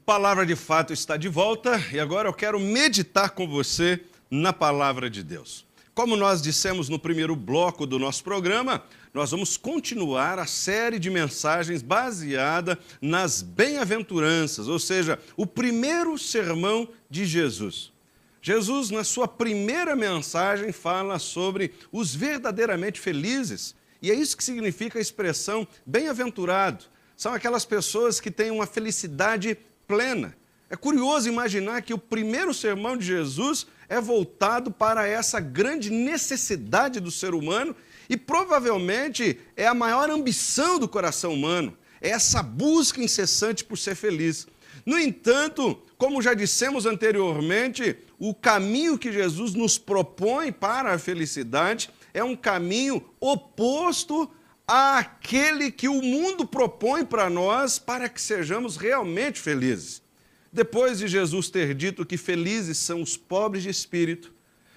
Palavra de Fato está de volta e agora eu quero meditar com você na Palavra de Deus. Como nós dissemos no primeiro bloco do nosso programa, nós vamos continuar a série de mensagens baseada nas bem-aventuranças, ou seja, o primeiro sermão de Jesus. Jesus, na sua primeira mensagem, fala sobre os verdadeiramente felizes, e é isso que significa a expressão bem-aventurado. São aquelas pessoas que têm uma felicidade plena. É curioso imaginar que o primeiro sermão de Jesus é voltado para essa grande necessidade do ser humano e provavelmente é a maior ambição do coração humano, é essa busca incessante por ser feliz. No entanto, como já dissemos anteriormente, o caminho que Jesus nos propõe para a felicidade é um caminho oposto àquele que o mundo propõe para nós para que sejamos realmente felizes. Depois de Jesus ter dito que felizes são os pobres de espírito,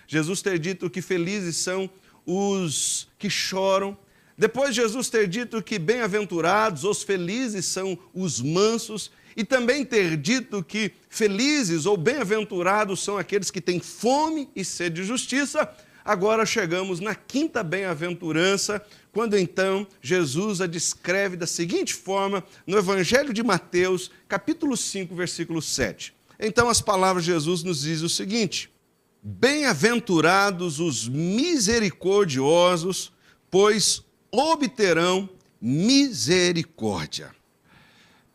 Jesus ter dito que felizes são os que choram, depois de Jesus ter dito que bem-aventurados, os felizes são os mansos, e também ter dito que felizes ou bem-aventurados são aqueles que têm fome e sede de justiça, agora chegamos na quinta bem-aventurança, quando então Jesus a descreve da seguinte forma no Evangelho de Mateus, capítulo 5, versículo 7. Então as palavras de Jesus nos dizem o seguinte: bem-aventurados os misericordiosos, pois obterão misericórdia.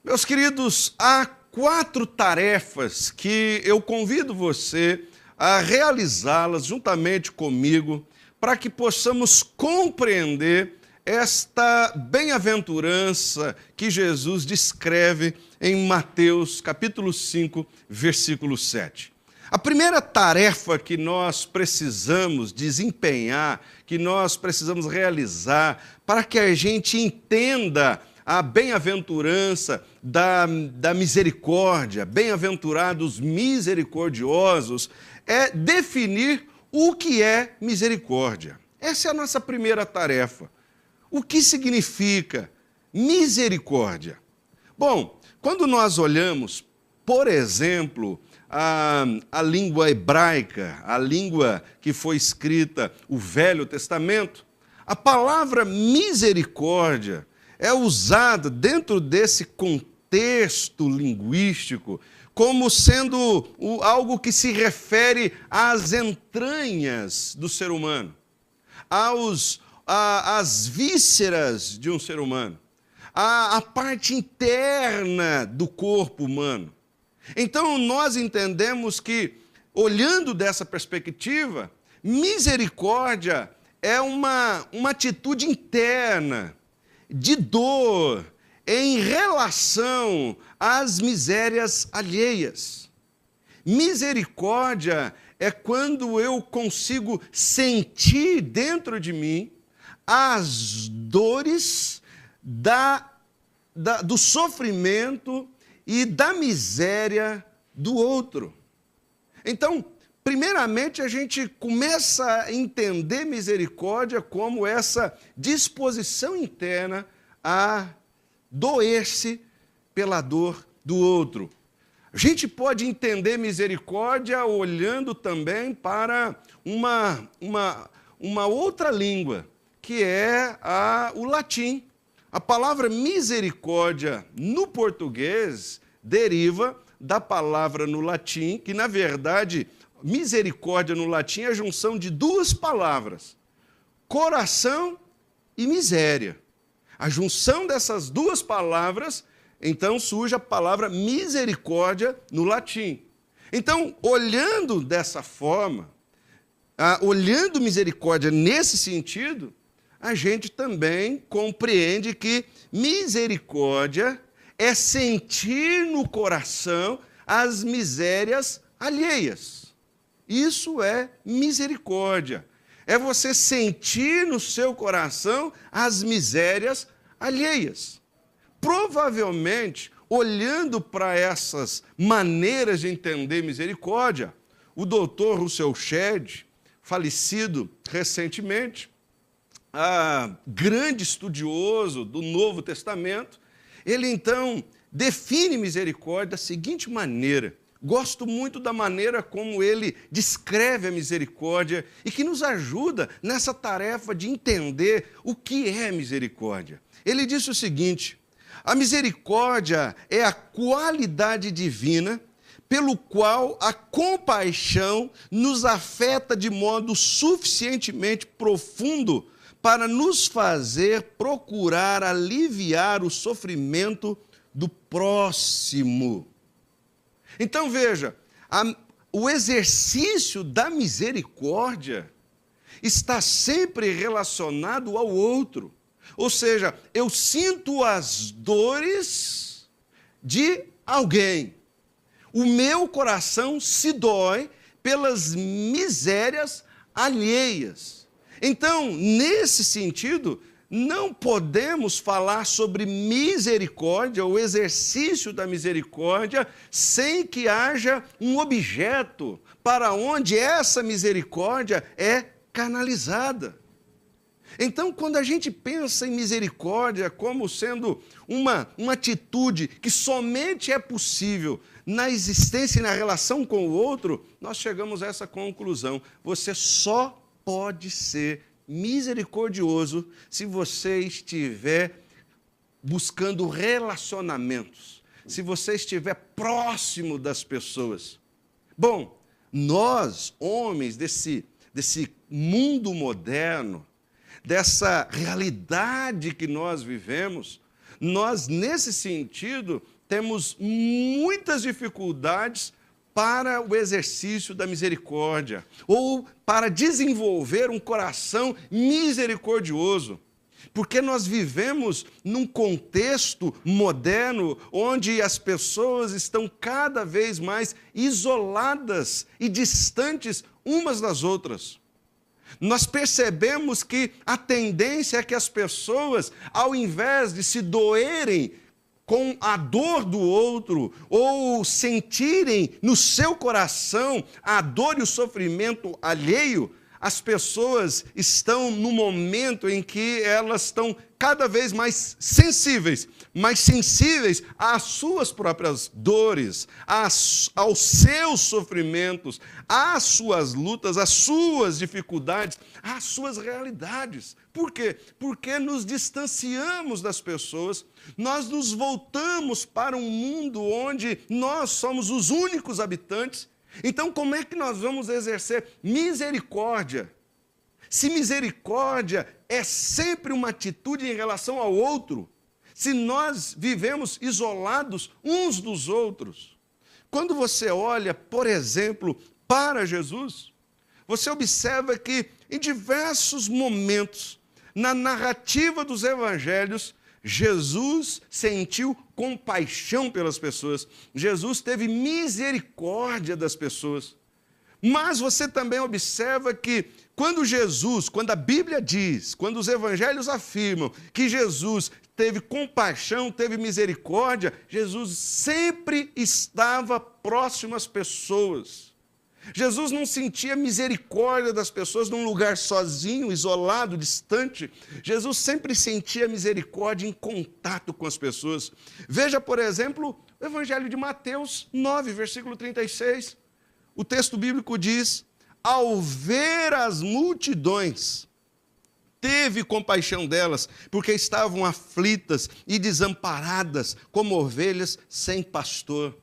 Meus queridos, há 4 tarefas que eu convido você a realizá-las juntamente comigo para que possamos compreender esta bem-aventurança que Jesus descreve em Mateus capítulo 5, versículo 7. A primeira tarefa que nós precisamos desempenhar, que nós precisamos realizar para que a gente entenda a bem-aventurança da misericórdia, bem-aventurados misericordiosos, é definir o que é misericórdia. Essa é a nossa primeira tarefa. O que significa misericórdia? Bom, quando nós olhamos, por exemplo, a língua hebraica, a língua que foi escrita, o Velho Testamento, a palavra misericórdia é usada dentro desse contexto linguístico como sendo algo que se refere às entranhas do ser humano, às vísceras de um ser humano, à parte interna do corpo humano. Então, nós entendemos que, olhando dessa perspectiva, misericórdia é uma atitude interna, de dor, em relação às misérias alheias. Misericórdia é quando eu consigo sentir dentro de mim as dores do sofrimento e da miséria do outro. Então, primeiramente, a gente começa a entender misericórdia como essa disposição interna a doer-se pela dor do outro. A gente pode entender misericórdia olhando também para uma outra língua, que é o latim. A palavra misericórdia no português deriva da palavra no latim, que na verdade, misericórdia no latim é a junção de 2 palavras, coração e miséria. A junção dessas 2 palavras, então surge a palavra misericórdia no latim. Então, olhando dessa forma, olhando misericórdia nesse sentido, a gente também compreende que misericórdia é sentir no coração as misérias alheias. Isso é misericórdia. É você sentir no seu coração as misérias alheias. Provavelmente, olhando para essas maneiras de entender misericórdia, o doutor Russell Shedd, falecido recentemente, grande estudioso do Novo Testamento, ele então define misericórdia da seguinte maneira. Gosto muito da maneira como ele descreve a misericórdia e que nos ajuda nessa tarefa de entender o que é misericórdia. Ele disse o seguinte: a misericórdia é a qualidade divina pelo qual a compaixão nos afeta de modo suficientemente profundo para nos fazer procurar aliviar o sofrimento do próximo. Então veja, o exercício da misericórdia está sempre relacionado ao outro. Ou seja, eu sinto as dores de alguém. O meu coração se dói pelas misérias alheias. Então, nesse sentido, não podemos falar sobre misericórdia, o exercício da misericórdia, sem que haja um objeto para onde essa misericórdia é canalizada. Então, quando a gente pensa em misericórdia como sendo uma atitude que somente é possível na existência e na relação com o outro, nós chegamos a essa conclusão: você só pode ser misericordioso se você estiver buscando relacionamentos, se você estiver próximo das pessoas. Bom, nós, homens desse mundo moderno, dessa realidade que nós vivemos, nós, nesse sentido, temos muitas dificuldades para o exercício da misericórdia, ou para desenvolver um coração misericordioso. Porque nós vivemos num contexto moderno onde as pessoas estão cada vez mais isoladas e distantes umas das outras. Nós percebemos que a tendência é que as pessoas, ao invés de se doerem com a dor do outro, ou sentirem no seu coração a dor e o sofrimento alheio, as pessoas estão no momento em que elas estão cada vez mais sensíveis às suas próprias dores, aos seus sofrimentos, às suas lutas, às suas dificuldades, às suas realidades. Por quê? Porque nos distanciamos das pessoas, nós nos voltamos para um mundo onde nós somos os únicos habitantes. Então, como é que nós vamos exercer misericórdia? Se misericórdia é sempre uma atitude em relação ao outro, se nós vivemos isolados uns dos outros. Quando você olha, por exemplo, para Jesus, você observa que em diversos momentos, na narrativa dos evangelhos, Jesus sentiu compaixão pelas pessoas. Jesus teve misericórdia das pessoas. Mas você também observa que quando a Bíblia diz, quando os evangelhos afirmam que Jesus teve compaixão, teve misericórdia, Jesus sempre estava próximo às pessoas. Jesus não sentia misericórdia das pessoas num lugar sozinho, isolado, distante. Jesus sempre sentia misericórdia em contato com as pessoas. Veja, por exemplo, o Evangelho de Mateus 9, versículo 36. O texto bíblico diz: ao ver as multidões, teve compaixão delas, porque estavam aflitas e desamparadas, como ovelhas sem pastor.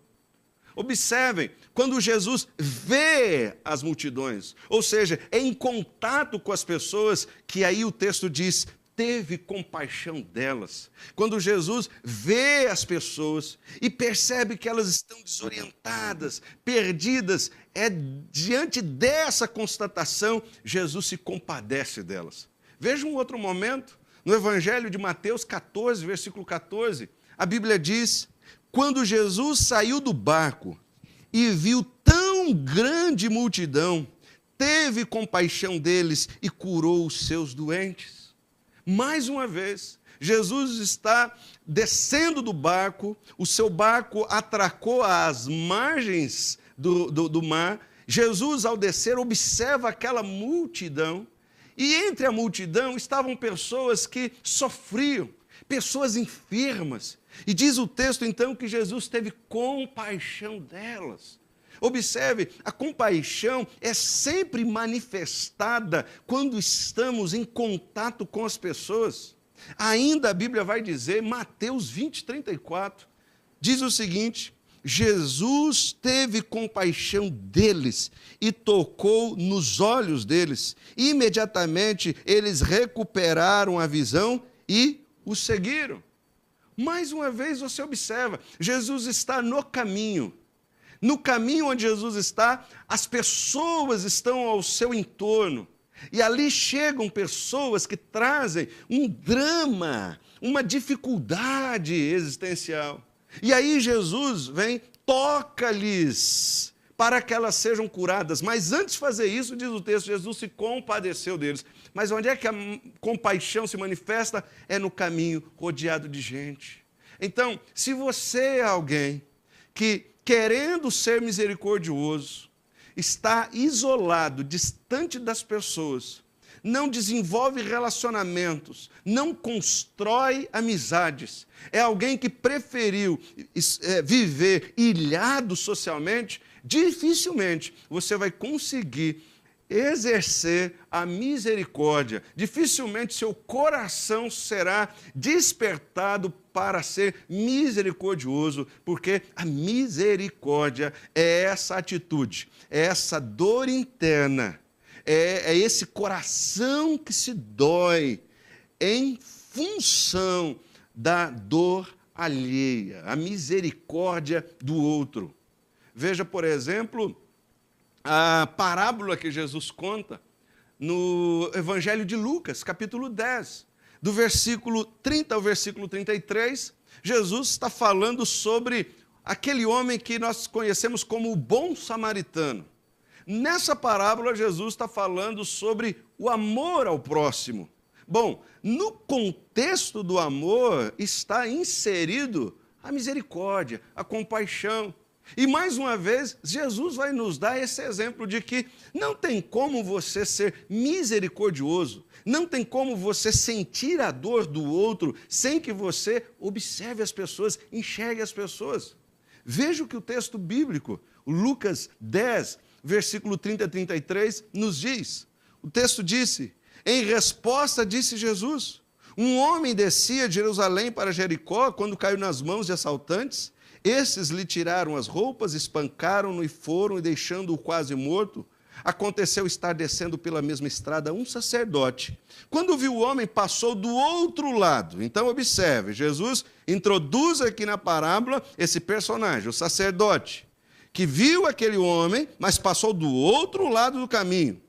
Observem, quando Jesus vê as multidões, ou seja, é em contato com as pessoas, que aí o texto diz, teve compaixão delas. Quando Jesus vê as pessoas e percebe que elas estão desorientadas, perdidas, é diante dessa constatação, Jesus se compadece delas. Veja um outro momento, no Evangelho de Mateus 14, versículo 14, a Bíblia diz: quando Jesus saiu do barco e viu tão grande multidão, teve compaixão deles e curou os seus doentes. Mais uma vez, Jesus está descendo do barco, o seu barco atracou às margens do mar. Jesus, ao descer, observa aquela multidão, e entre a multidão estavam pessoas que sofriam, pessoas enfermas. E diz o texto, então, que Jesus teve compaixão delas. Observe, a compaixão é sempre manifestada quando estamos em contato com as pessoas. Ainda a Bíblia vai dizer, Mateus 20, 34, diz o seguinte: Jesus teve compaixão deles e tocou nos olhos deles. Imediatamente eles recuperaram a visão e o seguiram. Mais uma vez você observa, Jesus está no caminho. No caminho onde Jesus está, as pessoas estão ao seu entorno. E ali chegam pessoas que trazem um drama, uma dificuldade existencial. E aí Jesus vem, toca-lhes para que elas sejam curadas. Mas antes de fazer isso, diz o texto, Jesus se compadeceu deles. Mas onde é que a compaixão se manifesta? É no caminho, rodeado de gente. Então, se você é alguém que, querendo ser misericordioso, está isolado, distante das pessoas, não desenvolve relacionamentos, não constrói amizades, é alguém que preferiu viver ilhado socialmente, dificilmente você vai conseguir exercer a misericórdia. Dificilmente seu coração será despertado para ser misericordioso, porque a misericórdia é essa atitude, é essa dor interna, é esse coração que se dói em função da dor alheia, a misericórdia do outro. Veja, por exemplo, a parábola que Jesus conta no Evangelho de Lucas, capítulo 10, do versículo 30 ao versículo 33, Jesus está falando sobre aquele homem que nós conhecemos como o bom samaritano. Nessa parábola, Jesus está falando sobre o amor ao próximo. Bom, no contexto do amor está inserido a misericórdia, a compaixão. E mais uma vez, Jesus vai nos dar esse exemplo de que não tem como você ser misericordioso, não tem como você sentir a dor do outro sem que você observe as pessoas, enxergue as pessoas. Veja o que o texto bíblico, Lucas 10, versículo 30 a 33, nos diz. O texto disse: em resposta disse Jesus, um homem descia de Jerusalém para Jericó quando caiu nas mãos de assaltantes. Esses lhe tiraram as roupas, espancaram-no e foram, e deixando-o quase morto. Aconteceu estar descendo pela mesma estrada um sacerdote. Quando viu o homem, passou do outro lado. Então, observe, Jesus introduz aqui na parábola esse personagem, o sacerdote, que viu aquele homem, mas passou do outro lado do caminho.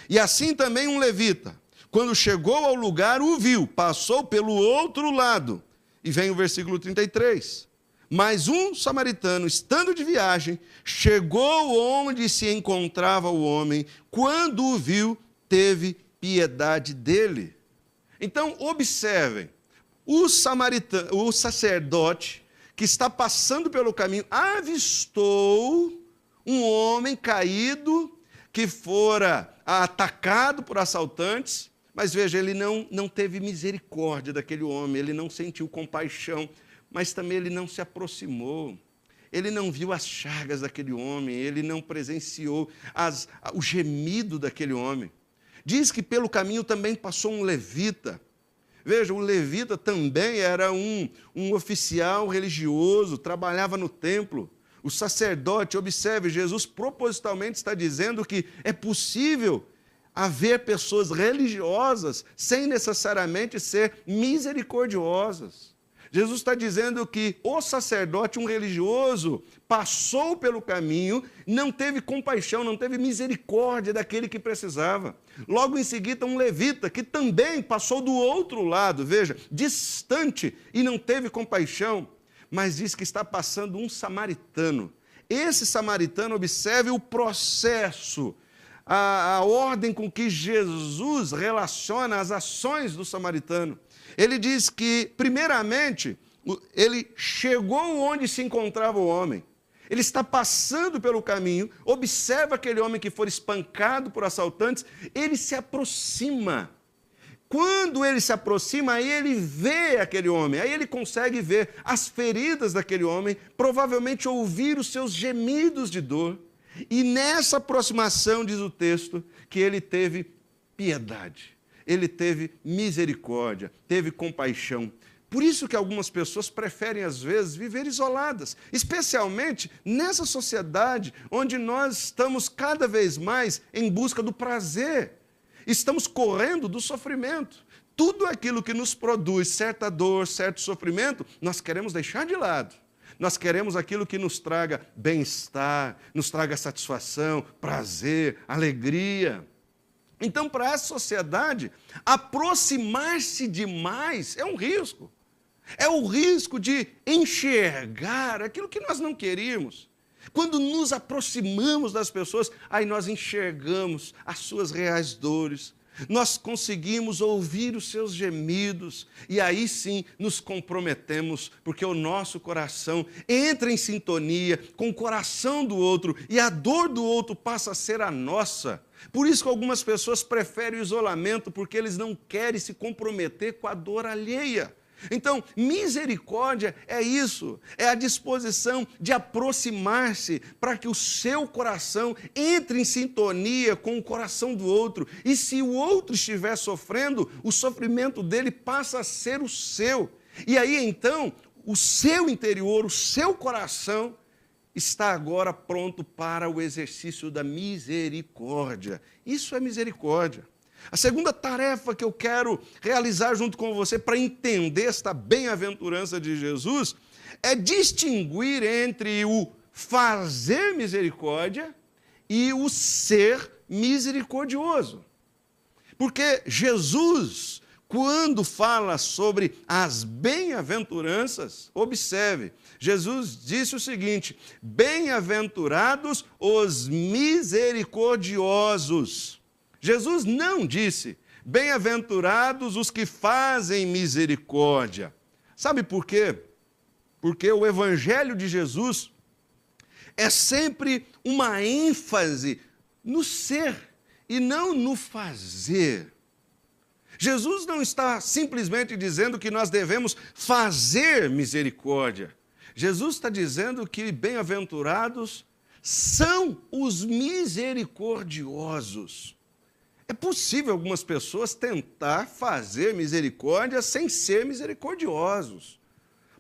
E assim também um levita. Quando chegou ao lugar, o viu, passou pelo outro lado. E vem o versículo 33. Mas um samaritano, estando de viagem, chegou onde se encontrava o homem. Quando o viu, teve piedade dele. Então, observem, o sacerdote que está passando pelo caminho avistou um homem caído que fora atacado por assaltantes, mas veja, ele não teve misericórdia daquele homem, ele não sentiu compaixão, mas também ele não se aproximou, ele não viu as chagas daquele homem, ele não presenciou o gemido daquele homem. Diz que pelo caminho também passou um levita. Veja, o levita também era um oficial religioso, trabalhava no templo. O sacerdote, observe, Jesus propositalmente está dizendo que é possível haver pessoas religiosas sem necessariamente ser misericordiosas. Jesus está dizendo que o sacerdote, um religioso, passou pelo caminho, não teve compaixão, não teve misericórdia daquele que precisava. Logo em seguida, um levita, que também passou do outro lado, veja, distante, e não teve compaixão, mas diz que está passando um samaritano. Esse samaritano, observe o processo, a ordem com que Jesus relaciona as ações do samaritano. Ele diz que, primeiramente, ele chegou onde se encontrava o homem. Ele está passando pelo caminho, observa aquele homem que foi espancado por assaltantes, ele se aproxima. quando ele se aproxima, aí ele vê aquele homem, aí ele consegue ver as feridas daquele homem, provavelmente ouvir os seus gemidos de dor. E nessa aproximação, diz o texto, que ele teve piedade, ele teve misericórdia, teve compaixão. Por isso que algumas pessoas preferem, às vezes, viver isoladas, especialmente nessa sociedade onde nós estamos cada vez mais em busca do prazer. Estamos correndo do sofrimento. Tudo aquilo que nos produz certa dor, certo sofrimento, nós queremos deixar de lado. Nós queremos aquilo que nos traga bem-estar, nos traga satisfação, prazer, alegria. Então, para essa sociedade, aproximar-se demais é um risco. É o risco de enxergar aquilo que nós não queríamos. Quando nos aproximamos das pessoas, aí nós enxergamos as suas reais dores, nós conseguimos ouvir os seus gemidos, e aí sim nos comprometemos, porque o nosso coração entra em sintonia com o coração do outro, e a dor do outro passa a ser a nossa. Por isso que algumas pessoas preferem o isolamento, porque eles não querem se comprometer com a dor alheia. Então, misericórdia é isso, é a disposição de aproximar-se para que o seu coração entre em sintonia com o coração do outro. E se o outro estiver sofrendo, o sofrimento dele passa a ser o seu. E aí, então, o seu interior, o seu coração, está agora pronto para o exercício da misericórdia. Isso é misericórdia. A segunda tarefa que eu quero realizar junto com você para entender esta bem-aventurança de Jesus é distinguir entre o fazer misericórdia e o ser misericordioso. Porque Jesus, quando fala sobre as bem-aventuranças, observe, Jesus disse o seguinte: bem-aventurados os misericordiosos. Jesus não disse, bem-aventurados os que fazem misericórdia. Sabe por quê? Porque o Evangelho de Jesus é sempre uma ênfase no ser e não no fazer. Jesus não está simplesmente dizendo que nós devemos fazer misericórdia. Jesus está dizendo que bem-aventurados são os misericordiosos. É possível algumas pessoas tentar fazer misericórdia sem ser misericordiosos.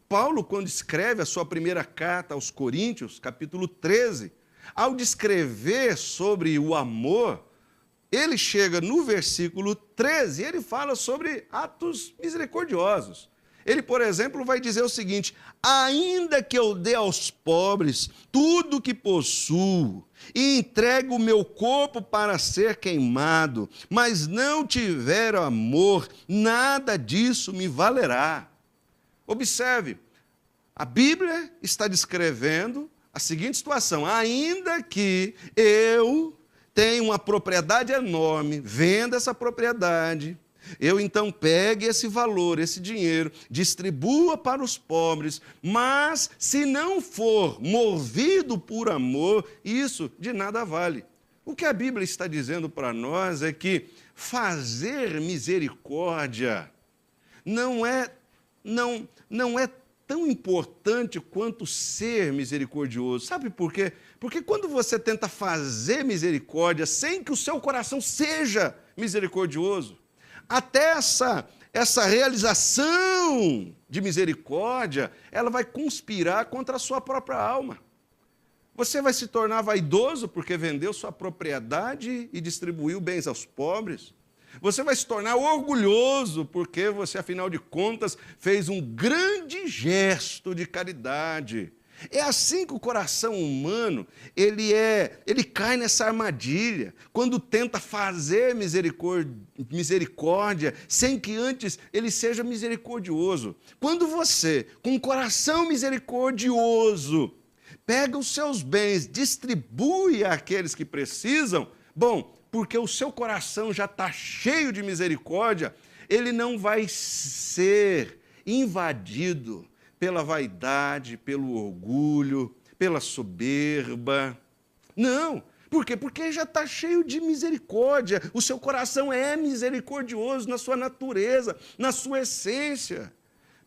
Paulo, quando escreve a sua primeira carta aos Coríntios, capítulo 13, ao descrever sobre o amor, ele chega no versículo 13 e ele fala sobre atos misericordiosos. Ele, por exemplo, vai dizer o seguinte: ainda que eu dê aos pobres tudo o que possuo e entregue o meu corpo para ser queimado, mas não tiver amor, nada disso me valerá. Observe, a Bíblia está descrevendo a seguinte situação: ainda que eu tenha uma propriedade enorme, venda essa propriedade, eu então pegue esse valor, esse dinheiro, distribua para os pobres, mas se não for movido por amor, isso de nada vale. O que a Bíblia está dizendo para nós é que fazer misericórdia não é tão importante quanto ser misericordioso. Sabe por quê? Porque quando você tenta fazer misericórdia sem que o seu coração seja misericordioso, até essa realização de misericórdia, ela vai conspirar contra a sua própria alma. Você vai se tornar vaidoso porque vendeu sua propriedade e distribuiu bens aos pobres. Você vai se tornar orgulhoso porque você, afinal de contas, fez um grande gesto de caridade. É assim que o coração humano, ele cai nessa armadilha, quando tenta fazer misericórdia, sem que antes ele seja misericordioso. Quando você, com um coração misericordioso, pega os seus bens, distribui àqueles que precisam, porque o seu coração já está cheio de misericórdia, ele não vai ser invadido pela vaidade, pelo orgulho, pela soberba. Não, Por quê? Porque já está cheio de misericórdia. O seu coração é misericordioso na sua natureza, na sua essência.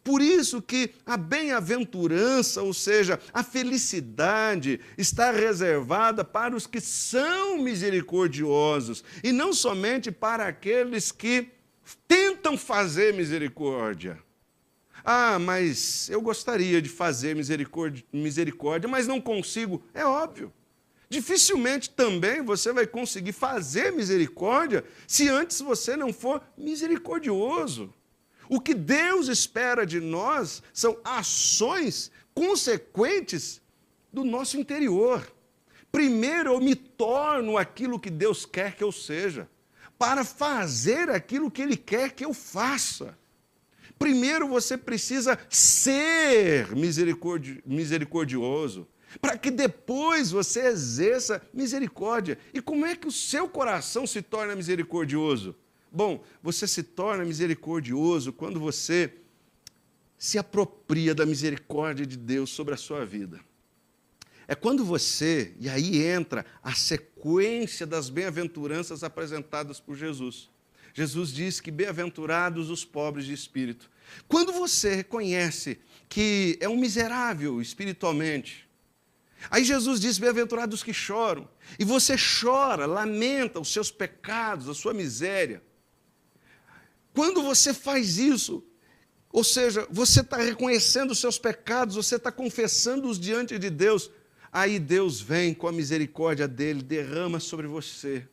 Por isso que a bem-aventurança, ou seja, a felicidade, está reservada para os que são misericordiosos, e não somente para aqueles que tentam fazer misericórdia. Ah, mas eu gostaria de fazer misericórdia, mas não consigo. É óbvio. Dificilmente também você vai conseguir fazer misericórdia se antes você não for misericordioso. O que Deus espera de nós são ações consequentes do nosso interior. Primeiro, eu me torno aquilo que Deus quer que eu seja, para fazer aquilo que Ele quer que eu faça. Primeiro, você precisa ser misericordioso, para que depois você exerça misericórdia. E como é que o seu coração se torna misericordioso? Bom, você se torna misericordioso quando você se apropria da misericórdia de Deus sobre a sua vida. É quando você, e aí entra a sequência das bem-aventuranças apresentadas por Jesus. Jesus diz que bem-aventurados os pobres de espírito. Quando você reconhece que é um miserável espiritualmente, aí Jesus diz, bem-aventurados que choram, e você chora, lamenta os seus pecados, a sua miséria. Quando você faz isso, ou seja, você está reconhecendo os seus pecados, você está confessando-os diante de Deus, aí Deus vem com a misericórdia dele, derrama sobre você.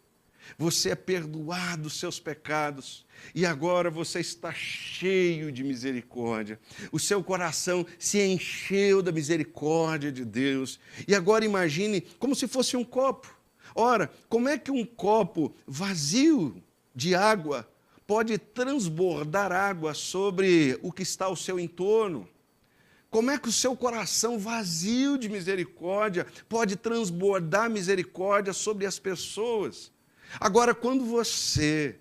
Você é perdoado dos seus pecados e agora você está cheio de misericórdia. O seu coração se encheu da misericórdia de Deus. E agora imagine como se fosse um copo. Ora, como é que um copo vazio de água pode transbordar água sobre o que está ao seu entorno? Como é que o seu coração vazio de misericórdia pode transbordar misericórdia sobre as pessoas? Agora, quando você,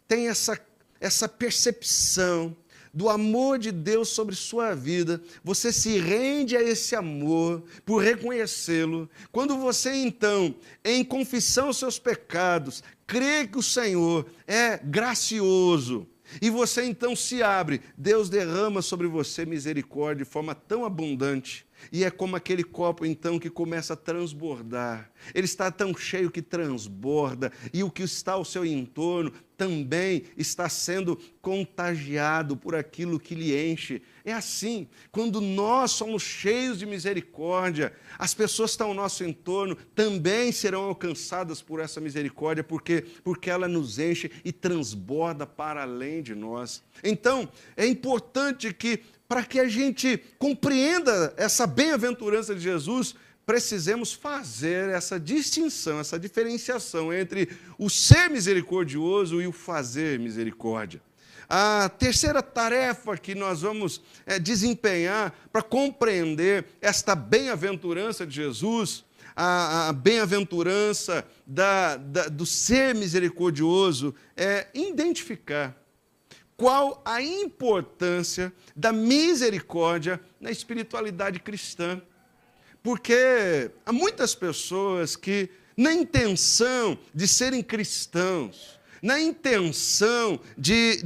tem essa percepção do amor de Deus sobre sua vida, você se rende a esse amor por reconhecê-lo. Quando você, então, em confissão aos seus pecados, crê que o Senhor é gracioso, e você, então, se abre, Deus derrama sobre você misericórdia de forma tão abundante. E é como aquele copo, então, que começa a transbordar. Ele está tão cheio que transborda, e o que está ao seu entorno também está sendo contagiado por aquilo que lhe enche. É assim, quando nós somos cheios de misericórdia, as pessoas que estão ao nosso entorno também serão alcançadas por essa misericórdia, porque ela nos enche e transborda para além de nós. Então, é importante que, para que a gente compreenda essa bem-aventurança de Jesus, precisemos fazer essa distinção, essa diferenciação entre o ser misericordioso e o fazer misericórdia. A terceira tarefa que nós vamos desempenhar para compreender esta bem-aventurança de Jesus, a bem-aventurança do ser misericordioso, é identificar qual a importância da misericórdia na espiritualidade cristã. Porque há muitas pessoas que, na intenção de serem cristãos, na intenção de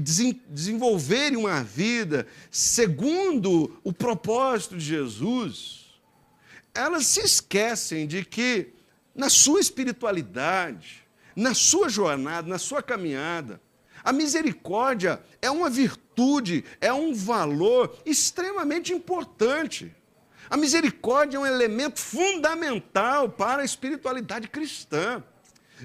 desenvolverem uma vida segundo o propósito de Jesus, elas se esquecem de que, na sua espiritualidade, na sua jornada, na sua caminhada, a misericórdia é uma virtude, é um valor extremamente importante. A misericórdia é um elemento fundamental para a espiritualidade cristã.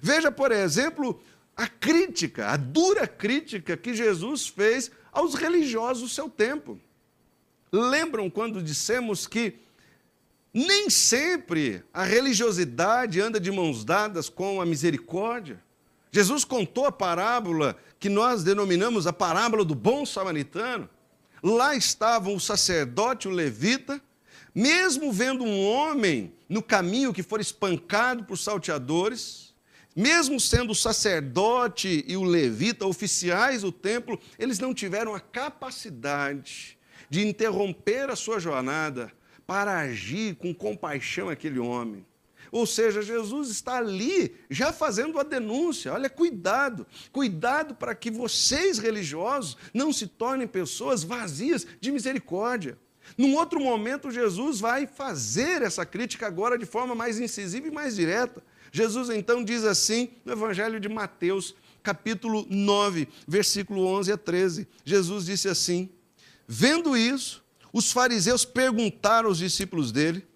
Veja, por exemplo, a dura crítica que Jesus fez aos religiosos do seu tempo. Lembram quando dissemos que nem sempre a religiosidade anda de mãos dadas com a misericórdia? Jesus contou a parábola que nós denominamos a parábola do bom samaritano. Lá estavam o sacerdote e o levita, mesmo vendo um homem no caminho que for espancado por salteadores, mesmo sendo o sacerdote e o levita oficiais do templo, eles não tiveram a capacidade de interromper a sua jornada para agir com compaixão àquele homem. Ou seja, Jesus está ali já fazendo a denúncia. Olha, cuidado, cuidado para que vocês religiosos não se tornem pessoas vazias de misericórdia. Num outro momento, Jesus vai fazer essa crítica agora de forma mais incisiva e mais direta. Jesus então diz assim no Evangelho de Mateus, capítulo 9, versículo 11 a 13. Jesus disse assim: vendo isso, os fariseus perguntaram aos discípulos dele: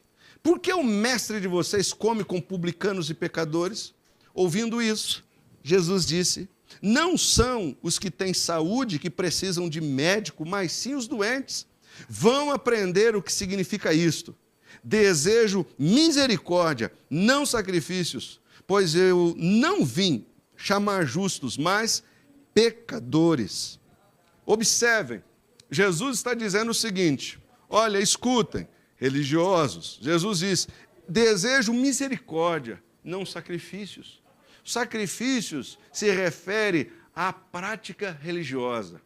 por que o mestre de vocês come com publicanos e pecadores? Ouvindo isso, Jesus disse: não são os que têm saúde que precisam de médico, mas sim os doentes. Vão aprender o que significa isto. Desejo misericórdia, não sacrifícios, pois eu não vim chamar justos, mas pecadores. Observem, Jesus está dizendo o seguinte: olha, escutem, religiosos. Jesus diz: desejo misericórdia, não sacrifícios. Sacrifícios se refere à prática religiosa.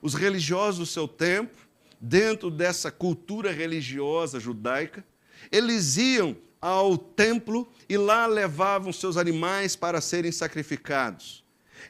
Os religiosos do seu tempo, dentro dessa cultura religiosa judaica, eles iam ao templo e lá levavam seus animais para serem sacrificados.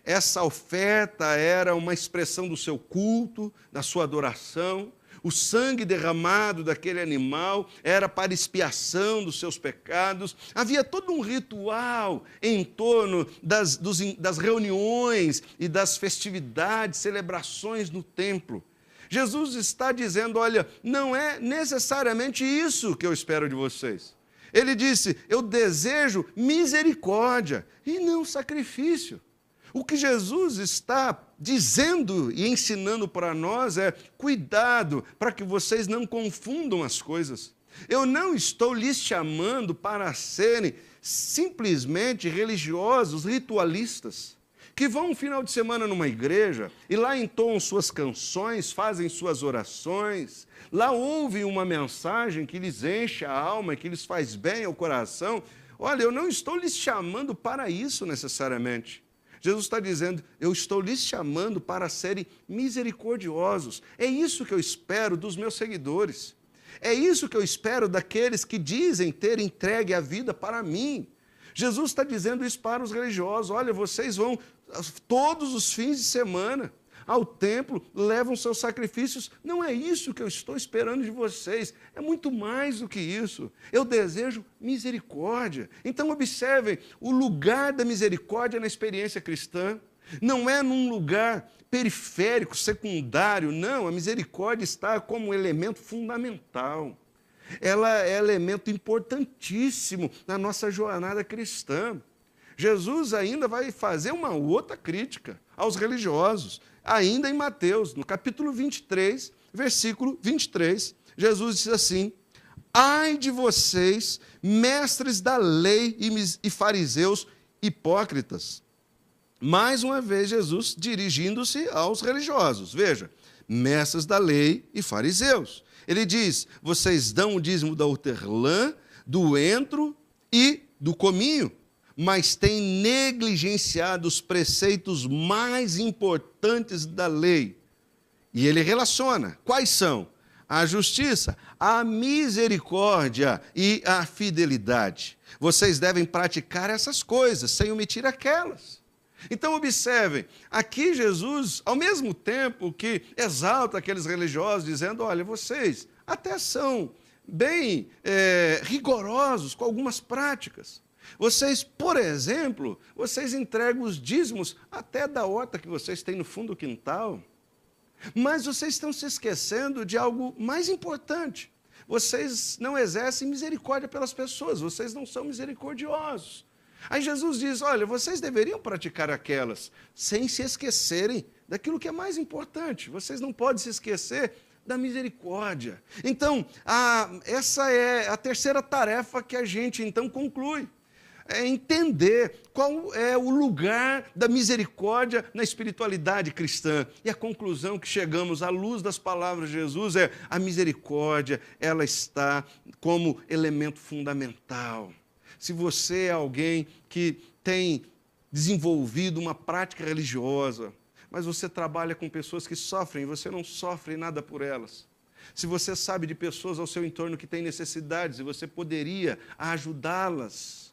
Essa oferta era uma expressão do seu culto, da sua adoração. O sangue derramado daquele animal era para expiação dos seus pecados. Havia todo um ritual em torno das reuniões e das festividades, celebrações no templo. Jesus está dizendo: olha, não é necessariamente isso que eu espero de vocês. Ele disse: eu desejo misericórdia e não sacrifício. O que Jesus está dizendo e ensinando para nós é: cuidado para que vocês não confundam as coisas. Eu não estou lhes chamando para serem simplesmente religiosos, ritualistas, que vão um final de semana numa igreja e lá entoam suas canções, fazem suas orações, lá ouvem uma mensagem que lhes enche a alma, que lhes faz bem ao coração. Olha, eu não estou lhes chamando para isso necessariamente. Jesus está dizendo: eu estou lhes chamando para serem misericordiosos. É isso que eu espero dos meus seguidores. É isso que eu espero daqueles que dizem ter entregue a vida para mim. Jesus está dizendo isso para os religiosos: olha, vocês vão todos os fins de semana ao templo, levam seus sacrifícios. Não é isso que eu estou esperando de vocês, é muito mais do que isso. Eu desejo misericórdia. Então observem, o lugar da misericórdia na experiência cristã não é num lugar periférico, secundário, não. A misericórdia está como elemento fundamental. Ela é elemento importantíssimo na nossa jornada cristã. Jesus ainda vai fazer uma outra crítica aos religiosos, ainda em Mateus, no capítulo 23, versículo 23, Jesus diz assim: ai de vocês, mestres da lei e fariseus hipócritas. Mais uma vez, Jesus dirigindo-se aos religiosos. Veja, mestres da lei e fariseus. Ele diz: vocês dão o dízimo da hortelã, do entro e do cominho, mas têm negligenciado os preceitos mais importantes da lei. E ele relaciona. Quais são? A justiça, a misericórdia e a fidelidade. Vocês devem praticar essas coisas, sem omitir aquelas. Então, observem, aqui Jesus, ao mesmo tempo que exalta aqueles religiosos, dizendo: olha, vocês até são bem rigorosos com algumas práticas. Vocês, por exemplo, vocês entregam os dízimos até da horta que vocês têm no fundo do quintal. Mas vocês estão se esquecendo de algo mais importante. Vocês não exercem misericórdia pelas pessoas, vocês não são misericordiosos. Aí Jesus diz: olha, vocês deveriam praticar aquelas, sem se esquecerem daquilo que é mais importante. Vocês não podem se esquecer da misericórdia. Então, essa é a terceira tarefa que a gente, então, conclui. É entender qual é o lugar da misericórdia na espiritualidade cristã. E a conclusão que chegamos à luz das palavras de Jesus é: a misericórdia, ela está como elemento fundamental. Se você é alguém que tem desenvolvido uma prática religiosa, mas você trabalha com pessoas que sofrem e você não sofre nada por elas, Se você sabe de pessoas ao seu entorno que têm necessidades e você poderia ajudá-las,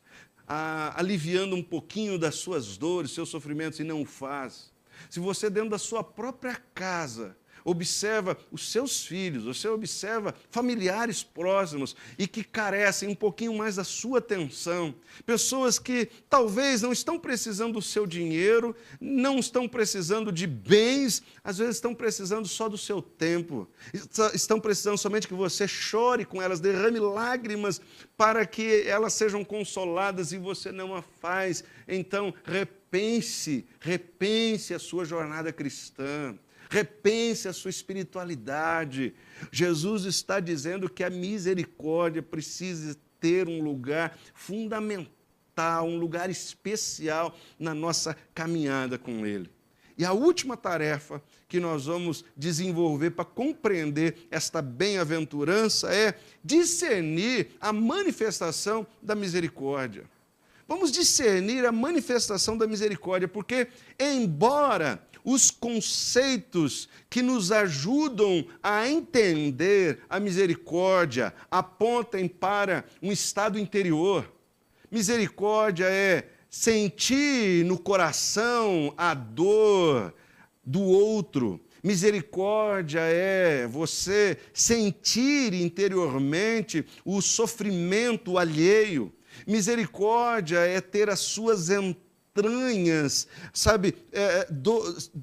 aliviando um pouquinho das suas dores, seus sofrimentos, e não o faz. Se você, dentro da sua própria casa, observa os seus filhos, você observa familiares próximos e que carecem um pouquinho mais da sua atenção, pessoas que talvez não estão precisando do seu dinheiro, não estão precisando de bens, às vezes estão precisando só do seu tempo, estão precisando somente que você chore com elas, derrame lágrimas para que elas sejam consoladas e você não a faz. Então, repense a sua jornada cristã. Repense a sua espiritualidade. Jesus está dizendo que a misericórdia precisa ter um lugar fundamental, um lugar especial na nossa caminhada com Ele. E a última tarefa que nós vamos desenvolver para compreender esta bem-aventurança é discernir a manifestação da misericórdia. Vamos discernir a manifestação da misericórdia, porque, embora os conceitos que nos ajudam a entender a misericórdia apontem para um estado interior. Misericórdia é sentir no coração a dor do outro. Misericórdia é você sentir interiormente o sofrimento alheio. Misericórdia é ter as suas entranhas, sabe,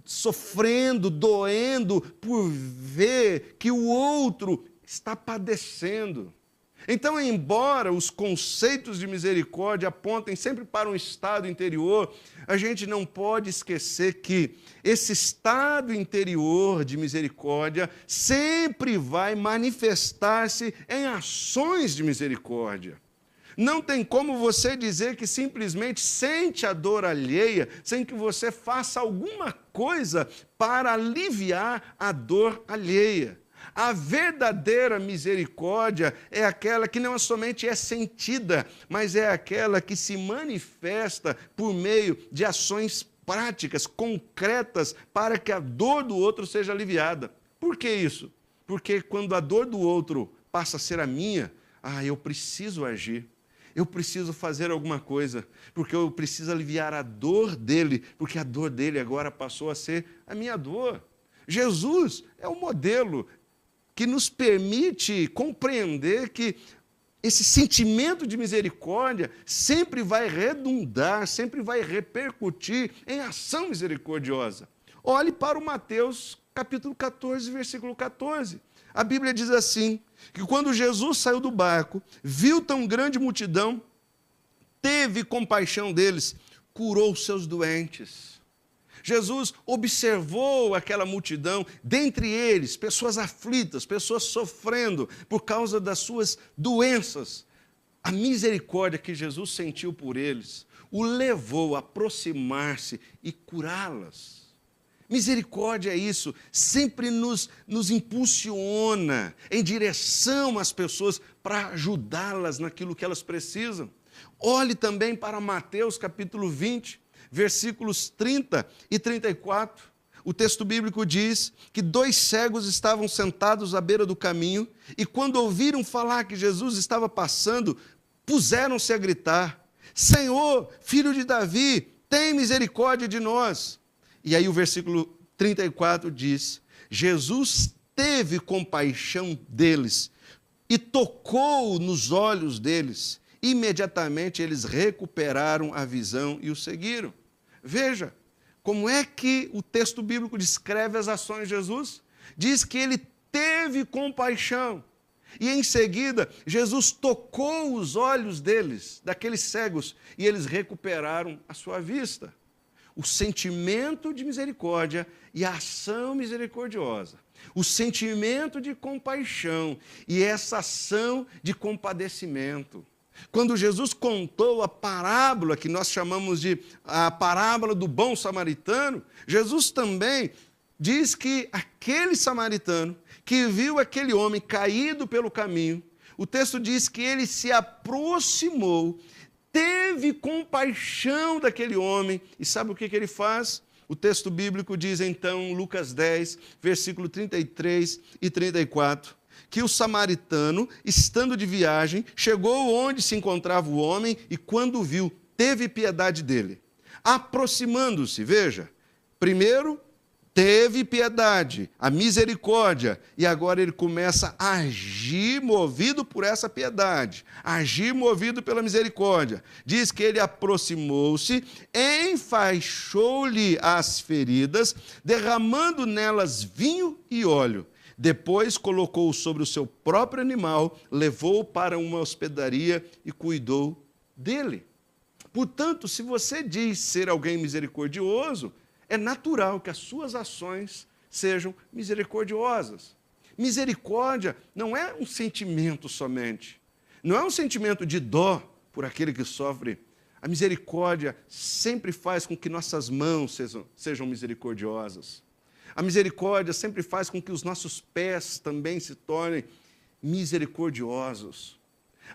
sofrendo, doendo por ver que o outro está padecendo. Então, embora os conceitos de misericórdia apontem sempre para um estado interior, a gente não pode esquecer que esse estado interior de misericórdia sempre vai manifestar-se em ações de misericórdia. Não tem como você dizer que simplesmente sente a dor alheia sem que você faça alguma coisa para aliviar a dor alheia. A verdadeira misericórdia é aquela que não somente é sentida, mas é aquela que se manifesta por meio de ações práticas, concretas, para que a dor do outro seja aliviada. Por que isso? Porque quando a dor do outro passa a ser a minha, eu preciso agir. Eu preciso fazer alguma coisa, porque eu preciso aliviar a dor dele, porque a dor dele agora passou a ser a minha dor. Jesus é o modelo que nos permite compreender que esse sentimento de misericórdia sempre vai redundar, sempre vai repercutir em ação misericordiosa. Olhe para o Mateus capítulo 14, versículo 14. A Bíblia diz assim, que quando Jesus saiu do barco, viu tão grande multidão, teve compaixão deles, curou seus doentes. Jesus observou aquela multidão, dentre eles, pessoas aflitas, pessoas sofrendo por causa das suas doenças. A misericórdia que Jesus sentiu por eles o levou a aproximar-se e curá-las. Misericórdia é isso, sempre nos impulsiona em direção às pessoas para ajudá-las naquilo que elas precisam. Olhe também para Mateus capítulo 20, versículos 30 e 34. O texto bíblico diz que 2 cegos estavam sentados à beira do caminho e quando ouviram falar que Jesus estava passando, puseram-se a gritar: Senhor, filho de Davi, tem misericórdia de nós. E aí o versículo 34 diz, Jesus teve compaixão deles e tocou nos olhos deles. Imediatamente eles recuperaram a visão e o seguiram. Veja, como é que o texto bíblico descreve as ações de Jesus? Diz que ele teve compaixão. E em seguida, Jesus tocou os olhos deles, daqueles cegos, e eles recuperaram a sua vista. O sentimento de misericórdia e a ação misericordiosa. O sentimento de compaixão e essa ação de compadecimento. Quando Jesus contou a parábola, que nós chamamos de a parábola do bom samaritano, Jesus também diz que aquele samaritano que viu aquele homem caído pelo caminho, o texto diz que ele se aproximou, teve compaixão daquele homem, e sabe o que ele faz? O texto bíblico diz então, Lucas 10, versículo 33 e 34, que o samaritano, estando de viagem, chegou onde se encontrava o homem e, quando o viu, teve piedade dele. Aproximando-se, veja, primeiro teve piedade, a misericórdia, e agora ele começa a agir movido por essa piedade, agir movido pela misericórdia. Diz que ele aproximou-se, enfaixou-lhe as feridas, derramando nelas vinho e óleo. Depois colocou-o sobre o seu próprio animal, levou-o para uma hospedaria e cuidou dele. Portanto, se você diz ser alguém misericordioso, é natural que as suas ações sejam misericordiosas. Misericórdia não é um sentimento somente. Não é um sentimento de dó por aquele que sofre. A misericórdia sempre faz com que nossas mãos sejam misericordiosas. A misericórdia sempre faz com que os nossos pés também se tornem misericordiosos.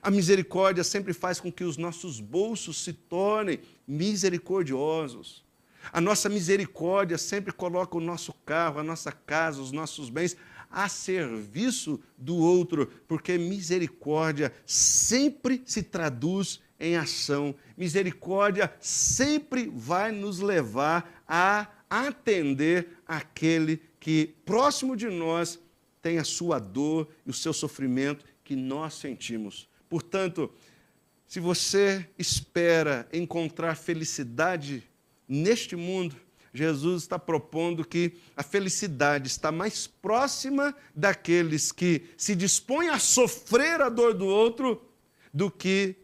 A misericórdia sempre faz com que os nossos bolsos se tornem misericordiosos. A nossa misericórdia sempre coloca o nosso carro, a nossa casa, os nossos bens a serviço do outro, porque misericórdia sempre se traduz em ação. Misericórdia sempre vai nos levar a atender aquele que, próximo de nós, tem a sua dor e o seu sofrimento que nós sentimos. Portanto, se você espera encontrar felicidade neste mundo, Jesus está propondo que a felicidade está mais próxima daqueles que se dispõem a sofrer a dor do outro do que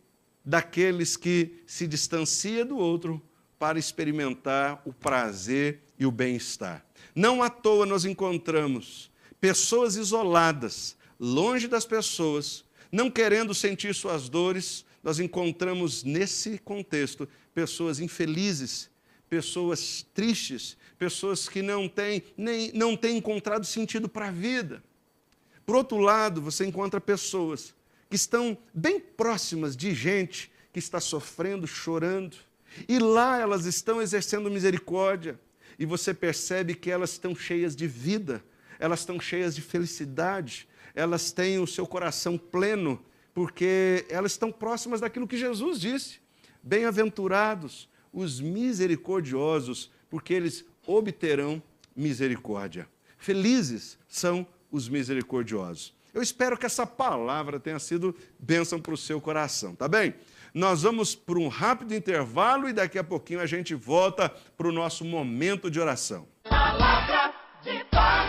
daqueles que se distanciam do outro para experimentar o prazer e o bem-estar. Não à toa nós encontramos pessoas isoladas, longe das pessoas, não querendo sentir suas dores. Nós encontramos nesse contexto pessoas infelizes, pessoas tristes, pessoas que não têm encontrado sentido para a vida. Por outro lado, você encontra pessoas que estão bem próximas de gente que está sofrendo, chorando, e lá elas estão exercendo misericórdia, e você percebe que elas estão cheias de vida, elas estão cheias de felicidade, elas têm o seu coração pleno, porque elas estão próximas daquilo que Jesus disse. Bem-aventurados os misericordiosos, porque eles obterão misericórdia. Felizes são os misericordiosos. Eu espero que essa palavra tenha sido bênção para o seu coração, tá bem? Nós vamos para um rápido intervalo e daqui a pouquinho a gente volta para o nosso momento de oração. Palavra de paz.